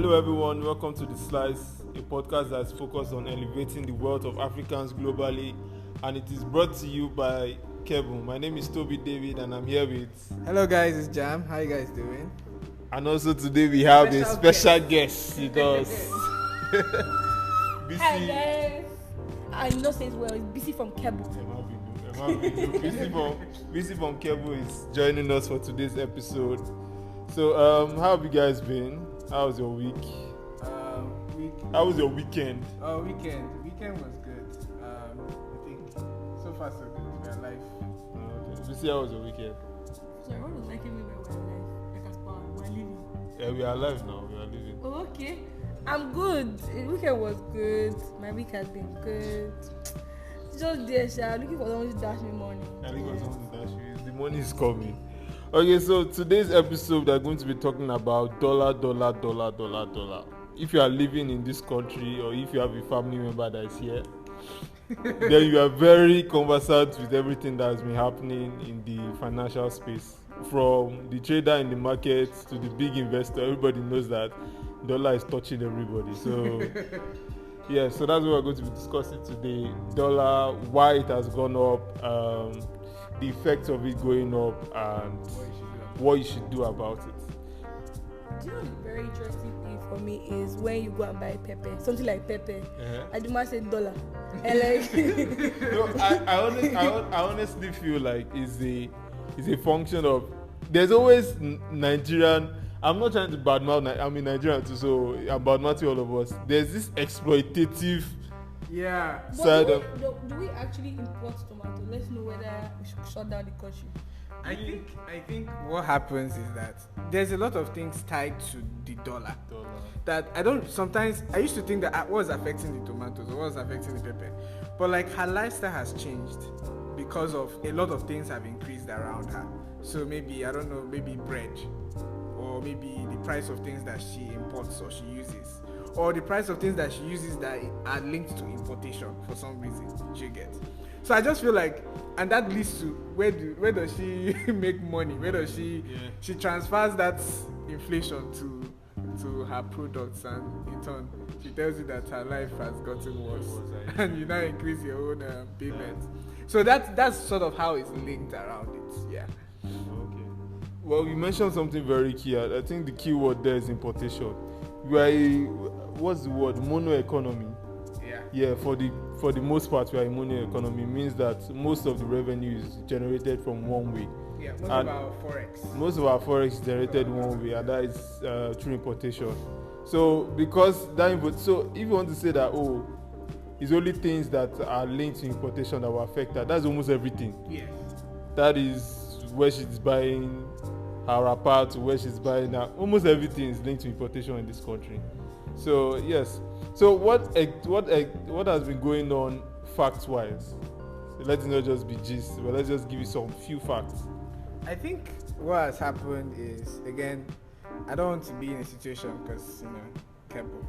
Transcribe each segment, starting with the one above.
Hello everyone, welcome to The Slice, a podcast that's focused on elevating the wealth of Africans globally, and it is brought to you by Kevin. My name is Toby David and I'm here with... Hello guys, it's Jam. How you guys doing? And also today we have a special guest with us. Hi guys. I know says well, it's busy from Kebu. BC from Kebu is joining us for today's episode. So, how have you guys been? How was your week? How was your weekend? Weekend was good. I think so far so good. We're alive. Okay. BC, how was your weekend? Sorry, what was like when we were alive? Like as far we're living. Yeah, we are alive now. We are living. Oh, okay. I'm good. The weekend was good. My week has been good. Just there, Sha. Looking for someone to dash me money. I think someone to dash you. The money is coming. Okay, so today's episode we are going to be talking about dollar. If you are living in this country or if you have a family member that is here, then you are very conversant with everything that has been happening in the financial space. From the trader in the market to the big investor, everybody knows that dollar is touching everybody. So yeah, so that's what we're going to be discussing today. Dollar, why it has gone up, the effects of it going up, and what you should do about it. Do you know the very interesting thing for me is when you go and buy pepper, something like pepper. I do not say dollar. And like no, I honestly feel like it's a function of there's always Nigerian. I'm not trying to badmouth. I'm in Nigeria too, so I'm badmouthing all of us. There's this exploitative side of. Do we actually import tomato? Let's know whether we should shut down the country. I think what happens is that there's a lot of things tied to the dollar. That sometimes I used to think that what was affecting the tomatoes or what was affecting the pepper. But like her lifestyle has changed because of a lot of things have increased around her. So maybe, I don't know, maybe bread, or maybe the price of things that she imports or she uses, or the price of things that she uses that are linked to importation for some reason, she gets. So I just feel like, and that leads to where does she make money? Where does she transfers that inflation to her products, and in turn she tells you that her life has gotten worse, and you now increase your own payments. So that's sort of how it's linked around it. Yeah. Okay. Well, you mentioned something very key. I think the key word there is importation. We are what's the word? Mono economy. Yeah, for the most part, we are a mono economy. It means that most of the revenue is generated from one way. Yeah, most of our forex is generated one way, and that is through importation. So because that so if you want to say that it's only things that are linked to importation that will affect that, that's almost everything. Yes. That is where she's buying her wrapper to where she's buying her. Almost everything is linked to importation in this country. So yes. So what has been going on facts-wise? So let's not just be gist, but let's just give you some few facts. I think what has happened is, again, I don't want to be in a situation because, Kepo.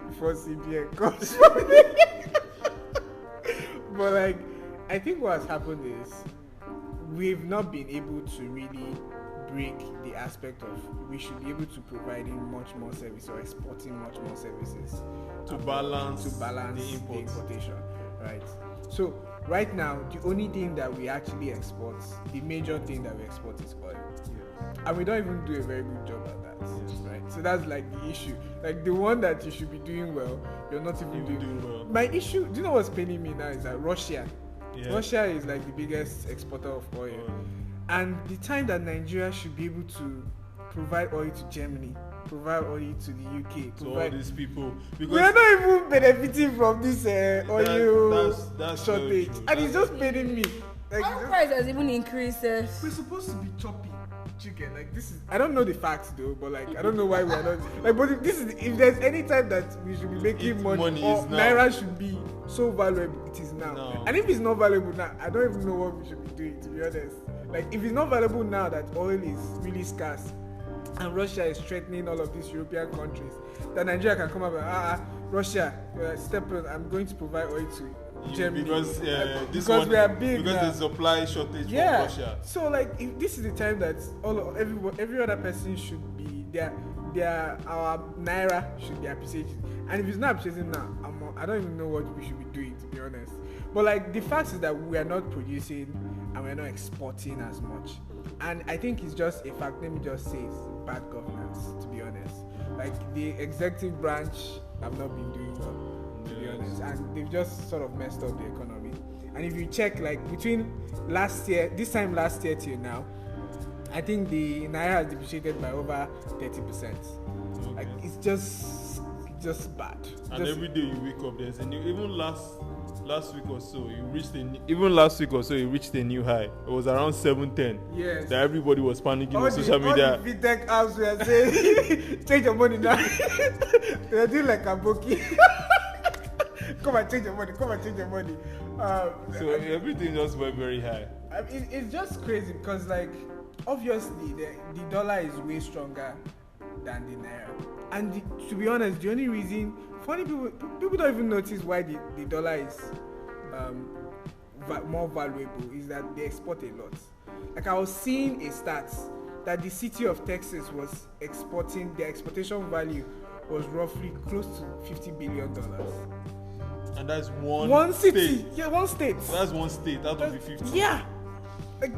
Before CBN comes. But like, I think what has happened is we've not been able to really break the aspect of we should be able to providing much more service or exporting much more services to balance the importation, right? So right now, the only thing that we actually export, the major thing that we export is oil. And we don't even do a very good job at that, right? So that's like the issue. Like the one that you should be doing well, you're not even doing well. My issue, do you know what's paining me now is that Russia is like the biggest exporter of oil. And the time that Nigeria should be able to provide oil to Germany, provide oil to the UK, to all these people, because we are not even benefiting from this oil that's shortage, and it's just paining me. Like, oil price has even increased. We're supposed to be choppy. Chicken, like this is. I don't know the facts though, but like I don't know why we are not. Like, but if there's any time that we should be making money or naira should be so valuable, it is now. No. And if it's not valuable now, I don't even know what we should be doing, to be honest. Like if it's not valuable now that oil is really scarce and Russia is threatening all of these European countries, that Nigeria can come up and Russia, step on, I'm going to provide oil to Germany because we are big because there's supply shortage from Russia. So like if this is the time that every other person should be our naira should be appreciating. And if it's not appreciating now, I don't even know what we should be doing, to be honest. But like the fact is that we are not producing and we are not exporting as much. And I think it's just a fact. Let me just say it's bad governance, to be honest. Like the executive branch have not been doing well, to be honest, and they've just sort of messed up the economy. And if you check, like between this time last year till now, I think the naira has depreciated by over 30%. Okay. Like it's just bad. And just, every day you wake up, there's a new. Even last week or so, you reached a new high. It was around 710. Yes. That everybody was panicking on social media. All the fintech apps were saying, change your money now. They're doing like a bookie. Come and change your money. So everything just went very high. I mean, it's just crazy because, like, obviously the dollar is way stronger than the naira. And to be honest, the only reason people don't even notice why the dollar is more valuable is that they export a lot. Like I was seeing a stat that the city of Texas was exporting, their exportation value was roughly close to $50 billion. And that's one city. state. Yeah, one state. That's one state out of the 50. Yeah. Like,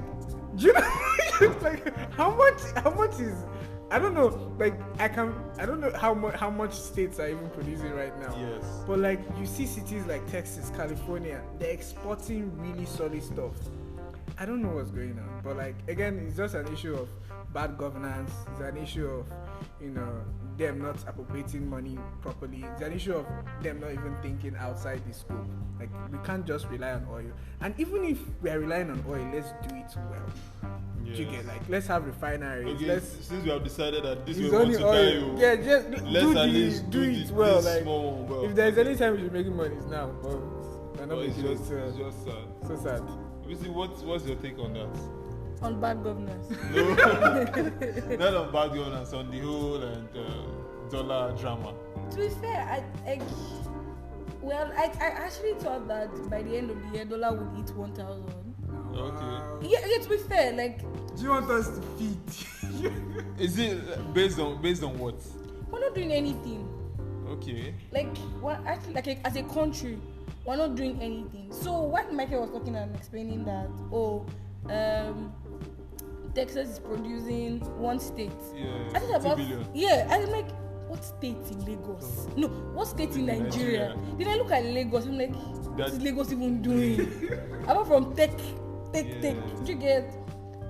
do you know like how much is, I don't know, like I don't know how much states are even producing right now. Yes. But like you see cities like Texas, California, they're exporting really solid stuff. I don't know what's going on. But like again, it's just an issue of bad governance. It's an issue of, them not appropriating money properly. It's an issue of them not even thinking outside the scope. Like we can't just rely on oil. And even if we are relying on oil, let's do it well. Yes. You get, like, let's have refineries. Okay, since we have decided that this is we want only to oil. die, Yeah, just let's at least do it well. Like small one well. If there's any time we should make money, it's now. But we're not it's making just sad. So sad. Obviously, what's your take on that? On bad governance. No, not on bad governance, on the whole and dollar drama. To be fair, I actually thought that by the end of the year, dollar would hit 1,000. Okay. Yeah, to be fair, like. Do you want us to feed? Is it based on what? We're not doing anything. Okay. Like, actually, like as a country, we're not doing anything. So when Michael was talking and explaining that, Texas is producing one state. Yeah. I think about 2 billion. Yeah, I'm like, what state in Lagos? No, what state in Nigeria? Then I look at Lagos, I'm like, what is Lagos even doing? Apart from tech. Do you get?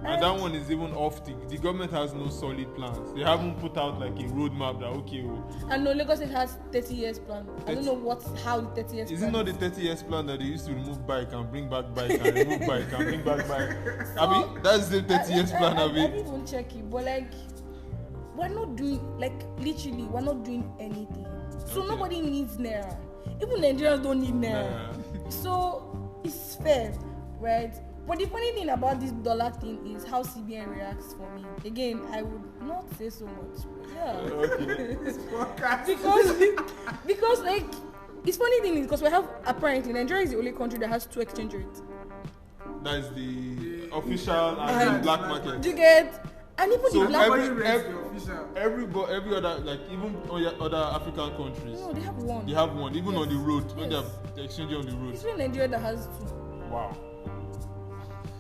And that one is even off the government has no solid plans. They haven't put out like a roadmap that And no, Lagos State has 30 years plan. I don't know how the 30 years is plan it not the 30 years plan that they used to remove bike and bring back bike and remove bike and bring back bike? So, I mean, that's the 30 years plan. I didn't even check it, but like, we're not doing, like, literally, we're not doing anything. So nobody needs Naira. Even Nigerians don't need Naira. So it's fair, right? But the funny thing about this dollar thing is how CBN reacts for me. Again, I would not say so much. Yeah. Okay. because like, it's funny thing is because we have, apparently Nigeria is the only country that has 2 exchange rates. That is the official and the black market. Do you get? And even so the black every other, like even other African countries. No, they have one. They have one, even on the road when they're exchanging on the road. It's only Nigeria that has 2. Wow.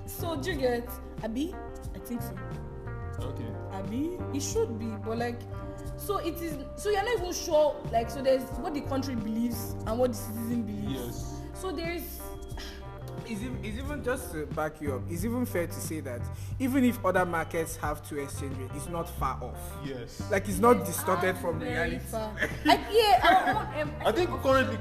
So do you get? Abi? I think so. Okay. Abi? It should be, but like, so it is. So you're not even sure. Like, so there's what the country believes and what the citizen believes. Yes. So there's. It's even just to back you up. It's even fair to say that even if other markets have 2 exchange rates, it's not far off. Yes. Like it's not distorted from very reality. Far. I think currently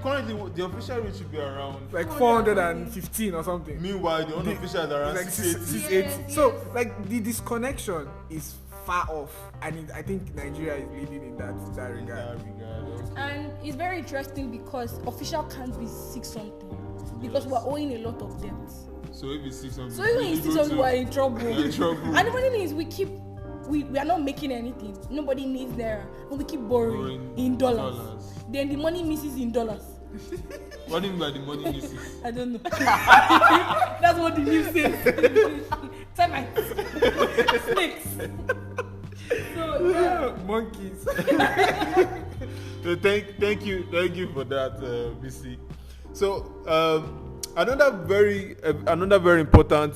the official rate should be around like 415 or something. Meanwhile, the unofficial is around like 680. 680. Yes. So like the disconnection is far off, and I think Nigeria is leading in that regard. Okay. And it's very interesting because official can't be 6 something. Because we're owing a lot of debt. So if it's 600, so even if it's 600, we're in trouble. In trouble. And the funny thing is, we are not making anything. Nobody needs Naira, and we keep borrowing in dollars. Then the money misses in dollars. What do you mean by the money misses? I don't know. That's what the news says. Termites, snakes. So monkeys. So thank you for that, BC. So another very important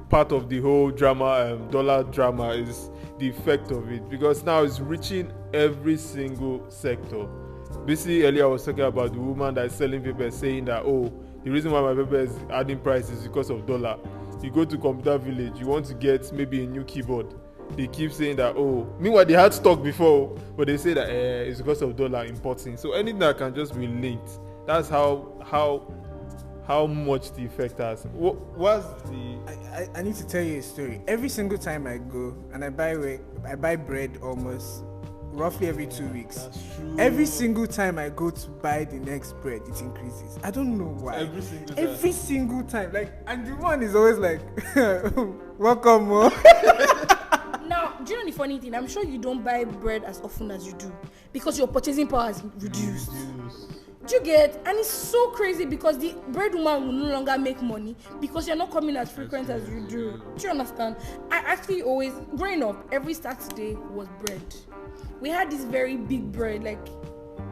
part of the whole drama, dollar drama, is the effect of it, because now it's reaching every single sector. BC earlier was talking about the woman that is selling paper, saying that, oh, the reason why my paper is adding price is because of dollar. You go to Computer Village, you want to get maybe a new keyboard, they keep saying that, oh, meanwhile they had stock before, but they say that it's because of dollar importing. So anything that can just be linked, that's how much the effect has. What's the... I need to tell you a story. Every single time I go and I buy bread almost roughly every 2 weeks. That's true. Every single time I go to buy the next bread, it increases. I don't know why. Every single time. Like, and the one is always like, welcome, Mo. Now, do you know the funny thing? I'm sure you don't buy bread as often as you do because your purchasing power is reduced. Do you get? And it's so crazy because the bread woman will no longer make money because you're not coming as frequent as you do. Do you understand? I actually always, growing up, every Saturday was bread. We had this very big bread, like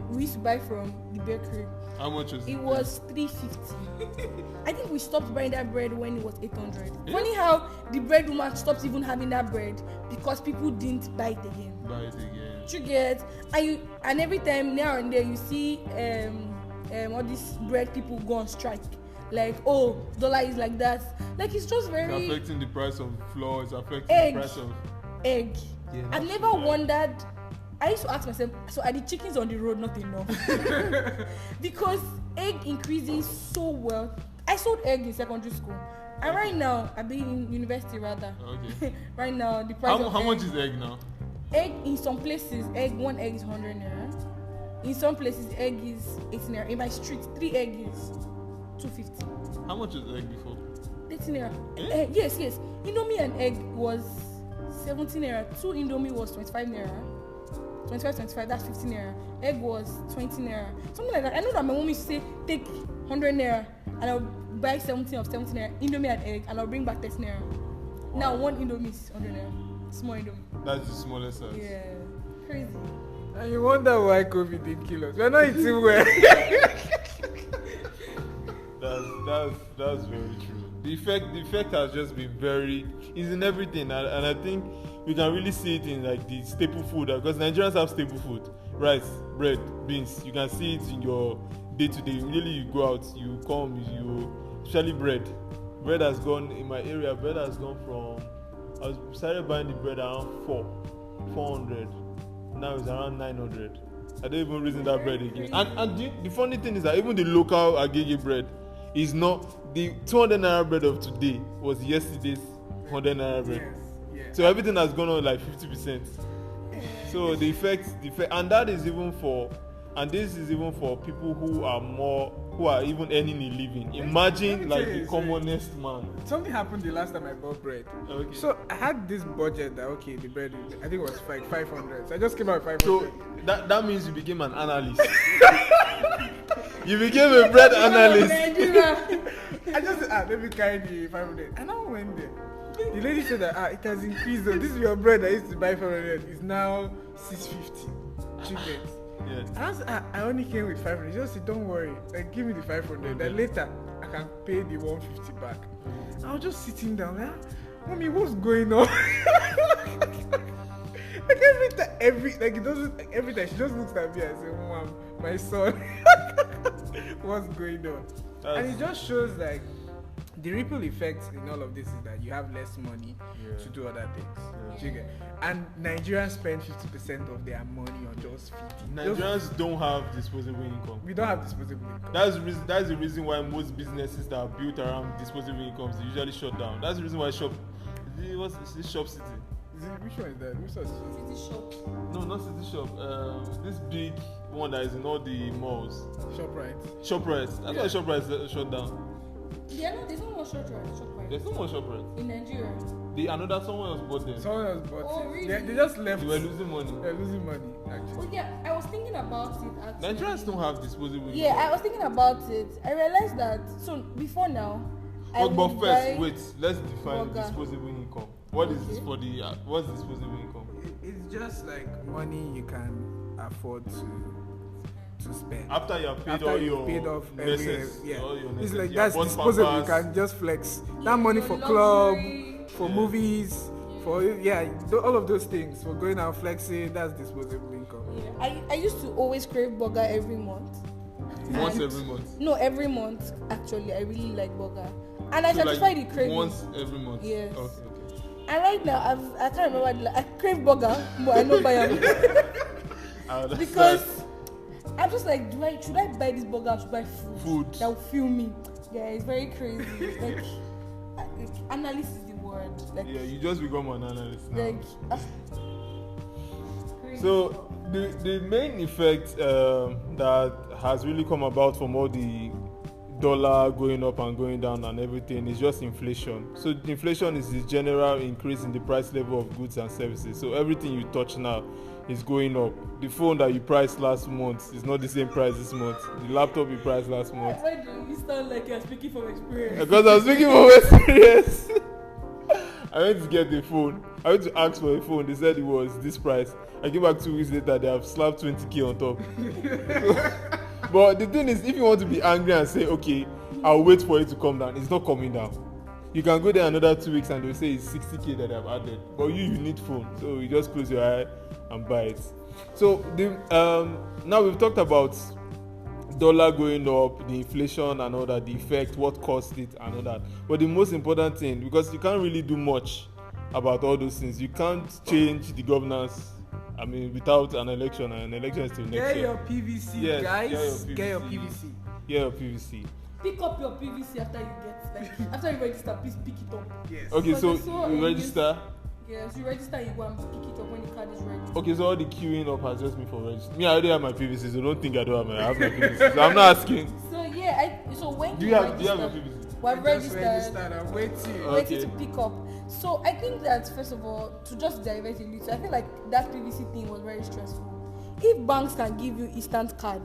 we used to buy from the bakery. How much was it? It was $3.50. I think we stopped buying that bread when it was $800. Yeah. Funny how the bread woman stopped even having that bread because people didn't buy it again. You get? And every time now and then you see all these bread people go on strike. Like, oh, dollar is like that. Like, it's just very... It's affecting the price of flour. It's affecting the price of... Egg. Yeah, I've never wondered... I used to ask myself, so are the chickens on the road not enough? Because egg increasing so well. I sold egg in secondary school. And right now, I've been in university rather. Okay. Right now, the price of how much is egg now? Egg in some places, one egg is 100 naira. In some places, egg is 80 naira. In my street, 3 egg is 250. How much was egg before? 80 naira. Yes. Indomie and egg was 17 naira. 2 Indomie was 25 naira. 25, that's 15 naira. Egg was 20 naira. Something like that. I know that my mom used to say, take 100 naira and I'll buy 17 of 17 naira, Indomie and egg, and I'll bring back 30 naira. Wow. Now, 1 Indomie is 100 naira. Small Indomie. That's the smallest size. Yeah. Crazy. And you wonder why COVID didn't kill us. We're not eating well. That's very true. The effect has just been is in everything, and I think we can really see it in like the staple food, because Nigerians have staple food: rice, bread, beans. You can see it in your day-to-day. Really, you go out, you come, especially bread. Bread has gone in my area. Bread has gone from, I started buying the bread around 400. Now it's around 900. I don't even reason that bread again. And the funny thing is that even the local agege bread is not, the 200 naira bread of today was yesterday's 100 naira bread. Yes. So everything has gone on like 50%. So the effect, and that is even for, and this is even for people who are even earning a living. Imagine like the commonest man. Something happened the last time I bought bread. Okay. So I had this budget that the bread, I think it was like 500. So I just came out with 500. So that means you became an analyst. You became a bread analyst. I just said, let me carry the 500. And I went there. The lady said that it has increased. Though. This is your bread that I used to buy 500. It's now 650. Chicken. Yeah. I only came with 500. She just said, don't worry. Like, give me the 500. Then later, I can pay the 150 back. I was just sitting down. Like, Mommy, what's going on? Like every time she just looks at me and says, Mom, my son, what's going on? And it just shows like the ripple effect in all of this is that you have less money to do other things. Yeah. And Nigerians spend 50% of their money on just feeding. Nigerians don't have disposable income. We don't have disposable income. That's the reason why most businesses that are built around disposable incomes they usually shut down. That's the reason why Shop City. Which one is that? Which one is City Shop? No, not City Shop. This big one that is in all the malls. ShopRite. That's why ShopRite shut down. There's no more ShopRite. There's no more ShopRite. In Nigeria. Someone else bought them. Someone else bought it. Really? They just left. They were losing money. Actually. Oh yeah, I was thinking about it actually. Nigerians don't have disposable income. Yeah, I was thinking about it. I realized that, so before now, but first, let's define disposable income. What is this for what's disposable income? It's just like money you can afford to spend. After you have paid After all you've your paid off necessities, all your it's necessities, like you that's bought disposable. You Pampers. can just flex. Yeah, That money your for club, luxury. for Yeah. movies, for all of those things. For going out flexing, that's disposable income. Yeah. I used to always crave burger every month. Once And- every month. No, every month actually. I really like burger, and I So, satisfy the craving. once every month. Yes. Okay. And right now, I can't remember. I crave burger, but I don't buy them I understand. because I'm just like, should I buy this burger? Or should I buy Food. that will fill me? Yeah, it's very crazy. Like, analyst is the word. Like, Yeah, you just become an analyst now. like. Crazy. So the main effect that has really come about from all the dollar going up and going down and everything is just inflation. So inflation is the general increase in the price level of goods and services. So everything you touch now is going up. The phone that you priced last month is not the same price this month. The laptop you priced last month. Why do you sound like you're speaking from experience? Because I'm speaking from experience. I went to get the phone. I went to ask for a phone. They said it was this price. I came back 2 weeks later. They have slapped 20k on top. But the thing is, if you want to be angry and say, okay, I'll wait for it to come down, it's not coming down. You can go there another 2 weeks and they'll say it's 60k that I've added. But you need phone, so you just close your eye and buy it. So now we've talked about dollar going up, the inflation and all that, the effect, what caused it and all that. But the most important thing, because you can't really do much about all those things, you can't change the governance. I mean, without an election, and an election is still next Get year. your PVC, Yes, guys. get Get your your PVC. Yeah, PVC. Pick up your PVC after you after you register. Please pick it up. Yes. Okay, so Because I saw you a register. Yes, you register. You go and pick it up when the card is ready. Okay, so all the queuing up has just been for register. Me, I already have my PVC, so don't think I don't have I have my PVC. So I'm not asking. So yeah, so when Do you have register, your PVC? we're I just registered. registered. I'm waiting. Waiting Okay. to pick up. So I think that first of all, to just divert a little, I feel like that PVC thing was very stressful. If banks can give you instant card,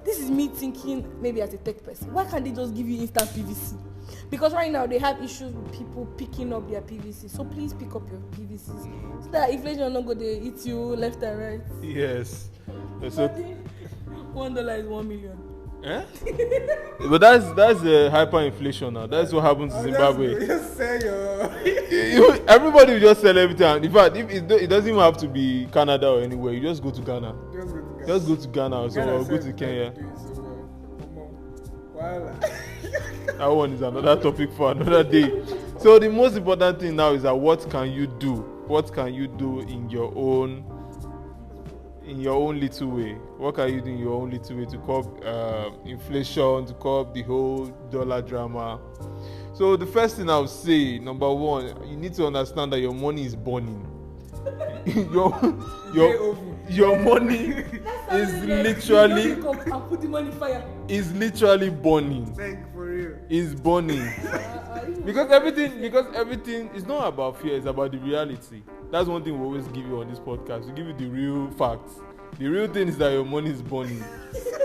this is me thinking maybe as a tech person, why can't they just give you instant PVC? Because right now they have issues with people picking up their PVC. So please pick up your PVCs so that inflation not go they eat you left and right. Yes. So, $1 is 1 million. eh? But that's hyperinflation now. That's what happens in Zimbabwe. Just say your. Everybody will just sell everything. In fact, if it doesn't even have to be Canada or anywhere, you just go to Ghana. Just go to Ghana or go to Kenya. That one is another topic for another day. So the most important thing now is that what can you do? What can you do in your own little way? What can you do in your own little way to curb inflation, to curb the whole dollar drama? So the first thing I would say, number one, you need to understand that your money is burning. your money is literally and put the money fire. burning. Like for real. Is burning. because everything is not about fear, it's about the reality. That's one thing we always give you on this podcast. We give you the real facts. The real thing is that your money is burning.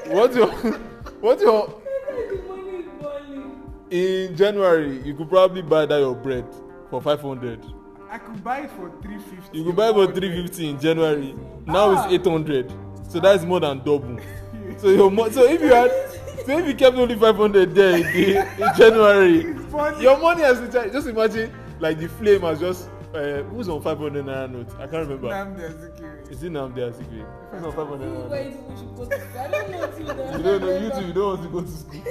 what's your The money is burning. in January you could probably buy that your bread for 500. I could buy it for 350. You could buy it for 350 in January. Now it's 800. So that's more than double. So if you kept only 500 there in January, your money has just imagine like the flame has just who's on 500 naira note? I can't remember. Is it Nnamdi Azikiwe? Who's on 500 naira Why note? is we should go to school? I don't know till then. You don't know, you too, you don't want to go to school.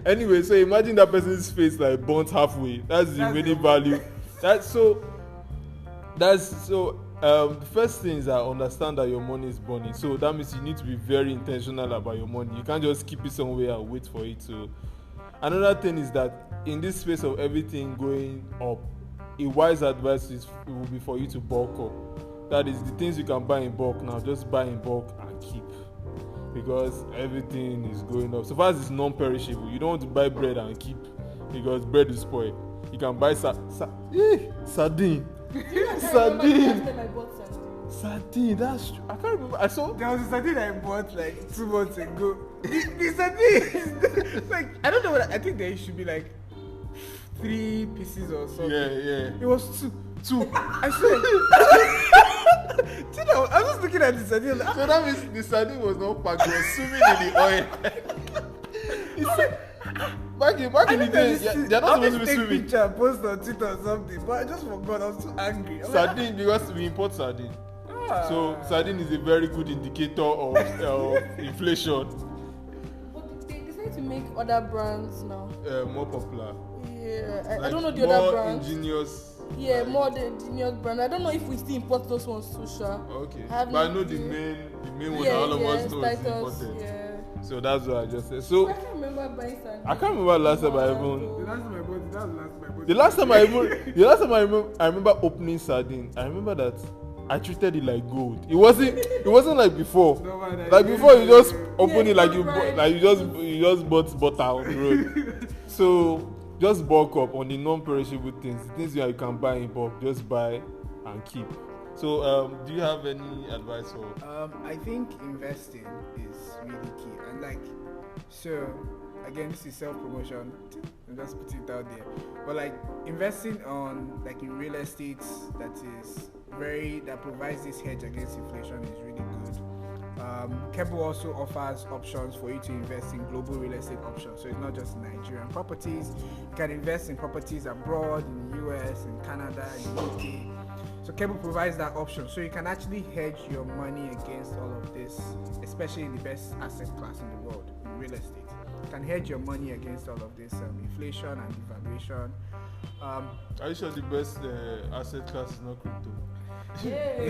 Anyway, so imagine that person's face like burnt halfway. That's the remaining value. The first thing is that understand that your money is burning. So that means you need to be very intentional about your money. You can't just keep it somewhere and wait for it to. Another thing is that in this space of everything going up, a wise advice will be for you to bulk up. That is, the things you can buy in bulk now, just buy in bulk and keep. Because everything is going up. So far as it's non-perishable, you don't want to buy bread and keep because bread is spoiled. You can buy sardine. Sardine. Sardine, that's true. I can't remember. I saw There was a sardine I bought like 2 months ago. The sardine, like I don't know what I think there should be like 3 pieces or something. Yeah. It was two. I swear. I'm just looking at the sardine. So that means the sardine was not packed, it was swimming in the oil. Back in the day, they're not supposed to be swimming. Picture, post on Twitter or something, but I just forgot. I was too angry. Sardine, because we import sardine. So sardine is a very good indicator of inflation. But they decide to make other brands now. More popular. Yeah, I Like don't know the other brands. More ingenious. Yeah, more the ingenious brand. I don't know if we still import those ones too, sure. Okay. But I know the main one that all of us know is imported. Yeah. So that's what I just said. So I can't remember buying sardine. I can't remember last time I even. The last time I bought it, that was the last time I bought it. The last time I remember opening sardine. I remember that I treated it like gold. It wasn't like before. No, man, Like before, you just open Yeah, it like right. you just bought butter on the road. So just bulk up on the non-perishable things, the things you can buy in bulk. Just buy and keep. So do you have any advice for? I think investing is really key, and like, so again, this is self-promotion. I'm just putting it out there, but like investing on like in real estate that provides this hedge against inflation is really good. Keble also offers options for you to invest in global real estate options, so it's not just Nigerian properties. You can invest in properties abroad, in the US, in Canada, in the UK. So Keble provides that option, so you can actually hedge your money against all of this, especially in the best asset class in the world, in real estate. You can hedge your money against all of this inflation and devaluation. Are you sure the best asset class is not crypto? Yeah. Yeah.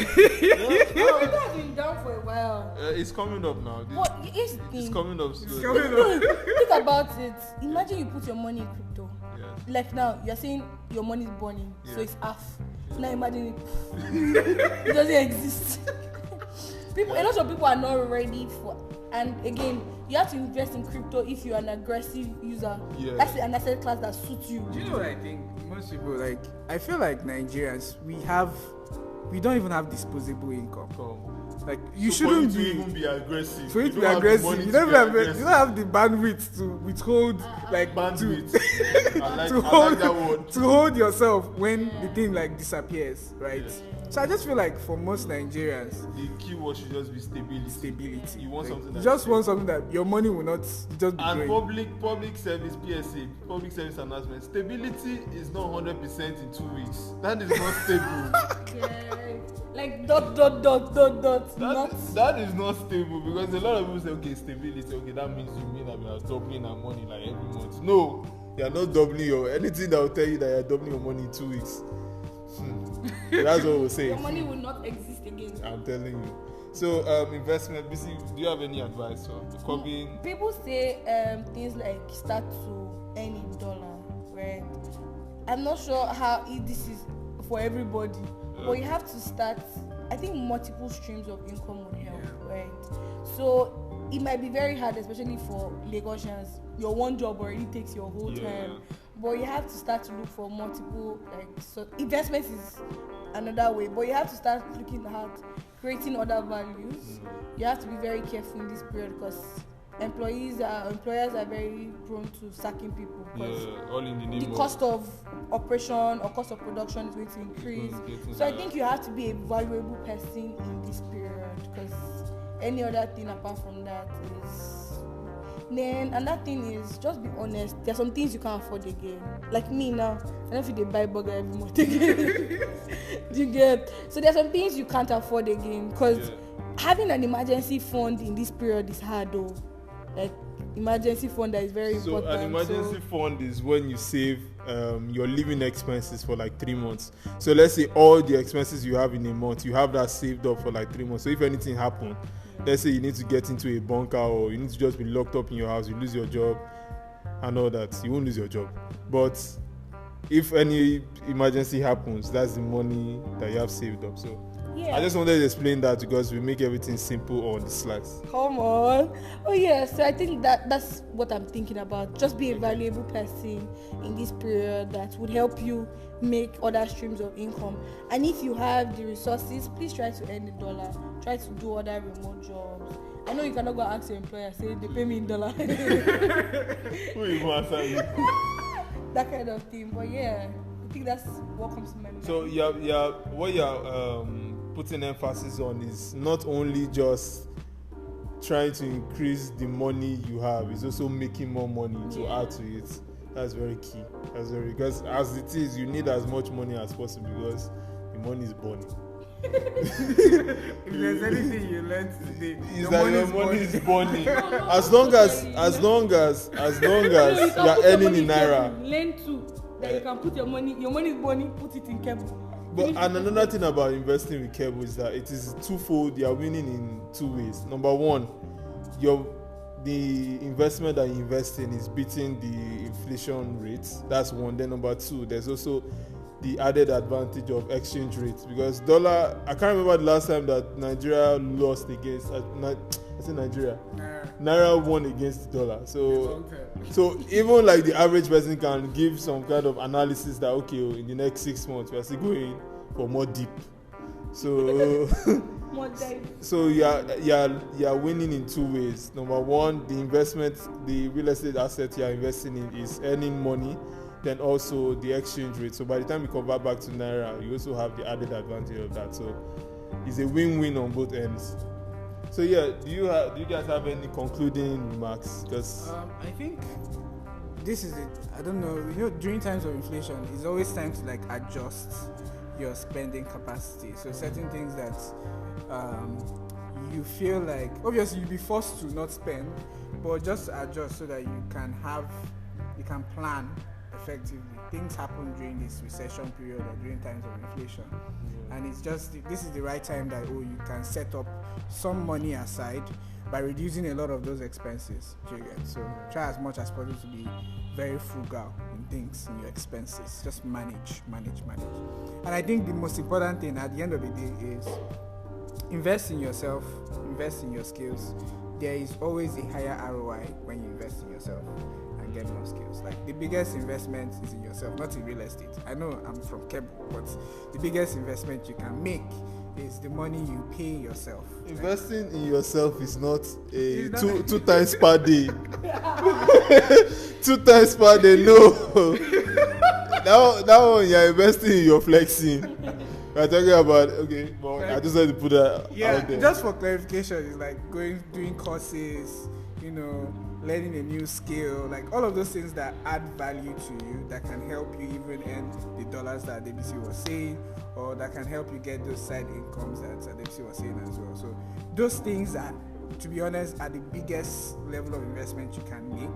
It has been down for a while. It's coming up now. But here's the thing. It's coming up It's slowly. coming up. Think about it. Imagine you put your money in crypto. Yes. Like now, you're saying your money is burning, so Yeah. it's half. Now imagine it. It doesn't exist. A lot of people are not ready for. And again, you have to invest in crypto if you're an aggressive user. Yeah. That's an asset class that suits you. Do you know what I think? Most people I feel like Nigerians, we don't even have disposable income. Like you So shouldn't for you be. to even be aggressive. For you to don't be have the aggressive, money you to don't, be have, aggressive. you don't have the bandwidth to withhold, like Bandwidth. I like that word. to hold yourself when the thing like disappears, right? Yeah. So I just feel like for most Nigerians, The key word should just be stability. stability. You want Like, something you that just is want something that your money will not just be And growing. public service PSA, public service announcement. Stability is not 100% in 2 weeks. That is not stable. Yeah. Like dot. Not. That is not stable, because a lot of people say, okay, stability, okay, that means you mean that we are doubling our money like every month. No, you are not doubling anything that will tell you that you are doubling your money in 2 weeks. That's what we'll say. Your money will not exist again. I'm telling you. So investment, BC, do you have any advice on curbing? People say things like start to earn in dollar, right? I'm not sure if this is for everybody, but you have to start. I think multiple streams of income would help, right? So it might be very hard, especially for Lagosians. Your one job already takes your whole time, but you have to start to look for multiple, like, so investments is another way, but you have to start looking at creating other values. You have to be very careful in this period, because employers are very prone to sacking people, because All in the name the of cost of operation or cost of production is going to increase. So I think you have to be a valuable person in this period, because any other thing apart from that is. Then another thing is just be honest. There are some things you can't afford again. Like me now, I don't feel they buy burger every month again. Do you get? So there are some things you can't afford again, because having an emergency fund in this period is hard though. Like emergency fund that is very important. So an emergency fund is when you save your living expenses for like 3 months. So let's say all the expenses you have in a month, you have that saved up for like 3 months. So if anything happens, let's say you need to get into a bunker, or you need to just be locked up in your house, you lose your job and all that, you won't lose your job. But if any emergency happens, that's the money that you have saved up. So I just wanted to explain that, because we make everything simple on the slides. Come on. Oh yeah, so I think that's what I'm thinking about. Just be a valuable person in this period that would help you make other streams of income. And if you have the resources, please try to earn the dollar. Try to do other remote jobs. I know you cannot go ask your employer, say they pay me in dollar. Who even answer you? That kind of thing. But yeah, I think that's what comes to my mind. So what you're putting emphasis on is not only just trying to increase the money you have, it's also making more money to add to it. That's very key. Because as it is, you need as much money as possible because the money is burning. If there's anything you learned today, is that your money is burning. As long as you are earning in naira. Learn to that you can put your money is burning, put it in cable. But and another thing about investing with cable is that it is twofold. You are winning in two ways. Number one, the investment that you invest in is beating the inflation rates. That's one. Then number two, there's also the added advantage of exchange rates, because dollar, I can't remember the last time that Nigeria lost against Naira won against the dollar. So even like the average person can give some kind of analysis that okay, in the next 6 months we are still going for more deep. So so you are winning in two ways. Number one, the investment, the real estate asset you are investing in is earning money. Then also the exchange rate. So by the time you convert back to naira, you also have the added advantage of that. So it's a win-win on both ends. So yeah, do you guys have any concluding remarks? Because I think this is it. I don't know. During times of inflation, it's always time to like adjust your spending capacity. So certain things that you feel like obviously you'll be forced to not spend, but just adjust so that you can plan effectively. Things happen during this recession period or during times of inflation, and it's just this is the right time that you can set up some money aside by reducing a lot of those expenses. So try as much as possible to be very frugal in things, in your expenses. Just manage. And I think the most important thing at the end of the day is invest in yourself, invest in your skills. There is always a higher ROI when you invest in yourself and get more skills. Like the biggest investment is in yourself, not in real estate. I know I'm from Keb, but the biggest investment you can make is the money you pay yourself. Investing in yourself is not a two times per day. 2 times per day, no. that one you're investing in your flexing. We're talking about I just had to put that out there. Just for clarification, it's like doing courses, learning a new skill, like all of those things that add value to you, that can help you even earn the dollars that DBC was saying, or that can help you get those side incomes that DBC was saying as well. So those things are, to be honest, are the biggest level of investment you can make,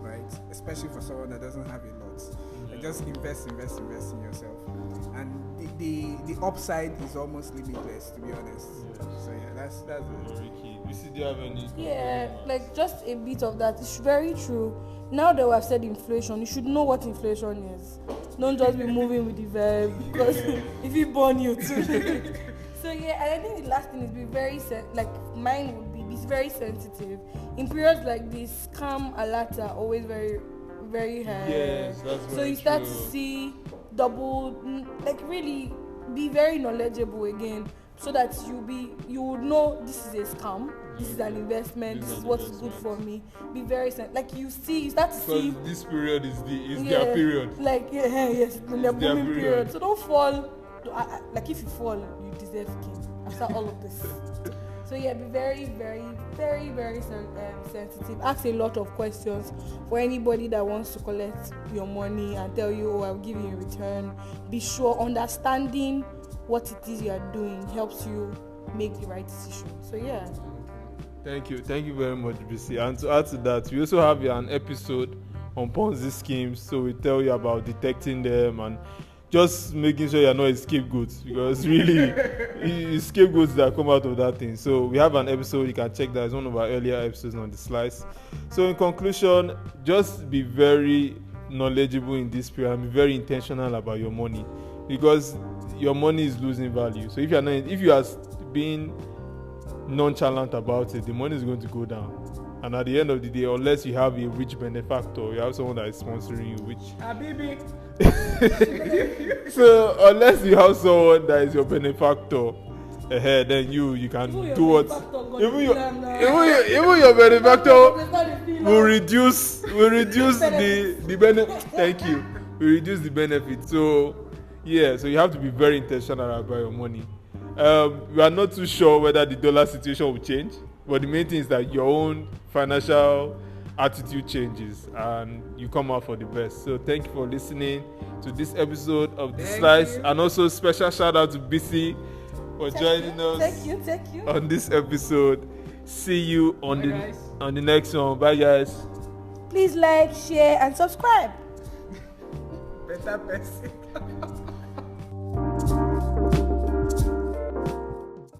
right? Especially for someone that doesn't have a lot. Like just invest in yourself. And the upside is almost limitless, to be honest. So that's very key. Do you have any? Yeah, like just a bit of that. It's very true. Now that we have said inflation, you should know what inflation is. Don't just be moving with the verb, because if it burn you too. So yeah, and I think the last thing is be very mine would be very sensitive. In periods like this, scam alerts are always very, very high. Yes, that's very So you start true. to see really be very knowledgeable again, so that you would know this is a scam, this is an investment, this is what is good for me. Be very you start to see, because this period is their period. Yes, their booming period. So don't fall. If you fall, you deserve king after all of this. So yeah, be very, very, very, very sensitive. Ask a lot of questions for anybody that wants to collect your money and tell you, I'll give you a return. Be sure understanding what it is you are doing helps you make the right decision. So yeah. Thank you very much, BC. And to add to that, we also have an episode on Ponzi schemes, so we tell you about detecting them and just making sure you're not a scapegoat, because really it's scapegoats that come out of that thing. So we have an episode, you can check that. It's one of our earlier episodes on the slice. So in conclusion, just be very knowledgeable in this period and be very intentional about your money, because your money is losing value. So if you are being nonchalant about it, the money is going to go down. And at the end of the day, unless you have a rich benefactor, you have someone that is sponsoring you, which baby. So unless you have someone that is your benefactor, then you can do what even your benefactor will reduce the benefit. Thank you. Will reduce the benefit. So yeah, so you have to be very intentional about your money. We are not too sure whether the dollar situation will change, but the main thing is that your own financial attitude changes and you come out for the best. So thank you for listening to this episode of The Slice, and also special shout out to BC for joining us. Thank you. On this episode. See you on the next one. Bye guys. Please like, share and subscribe. Better person.